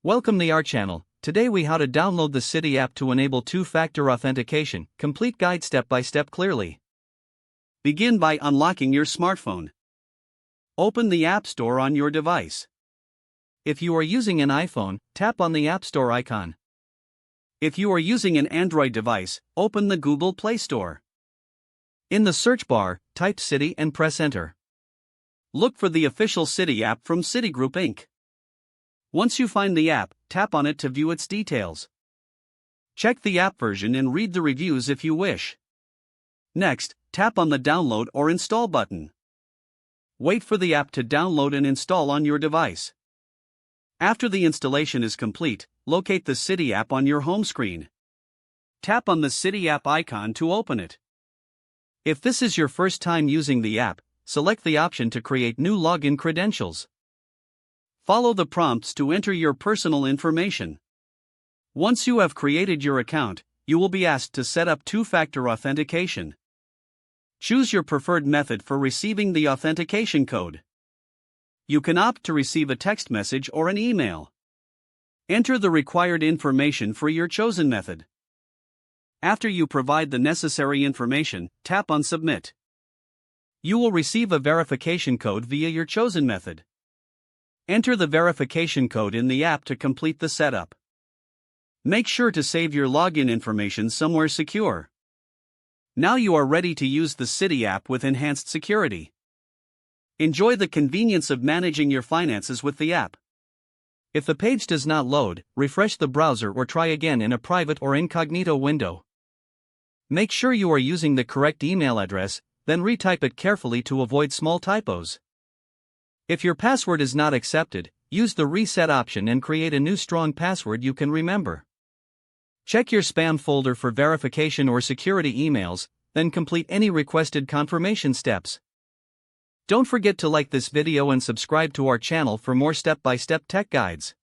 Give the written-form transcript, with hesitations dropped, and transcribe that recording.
Welcome to our channel. Today we how to download the Citi app to enable two-factor authentication. Complete guide step by step clearly. Begin by unlocking your smartphone. Open the App Store on your device. If you are using an iPhone, tap on the App Store icon. If you are using an Android device, open the Google Play Store. In the search bar, type Citi and press enter. Look for the official Citi app from Citigroup Inc. Once you find the app, tap on it to view its details. Check the app version and read the reviews if you wish. Next, tap on the download or install button. Wait for the app to download and install on your device. After the installation is complete, locate the Citi app on your home screen. Tap on the Citi app icon to open it. If this is your first time using the app, select the option to create new login credentials. Follow the prompts to enter your personal information. Once you have created your account, you will be asked to set up two-factor authentication. Choose your preferred method for receiving the authentication code. You can opt to receive a text message or an email. Enter the required information for your chosen method. After you provide the necessary information, tap on Submit. You will receive a verification code via your chosen method. Enter the verification code in the app to complete the setup. Make sure to save your login information somewhere secure. Now you are ready to use the Citi app with enhanced security. Enjoy the convenience of managing your finances with the app. If the page does not load, refresh the browser or try again in a private or incognito window. Make sure you are using the correct email address, then retype it carefully to avoid small typos. If your password is not accepted, use the reset option and create a new strong password you can remember. Check your spam folder for verification or security emails, then complete any requested confirmation steps. Don't forget to like this video and subscribe to our channel for more step-by-step tech guides.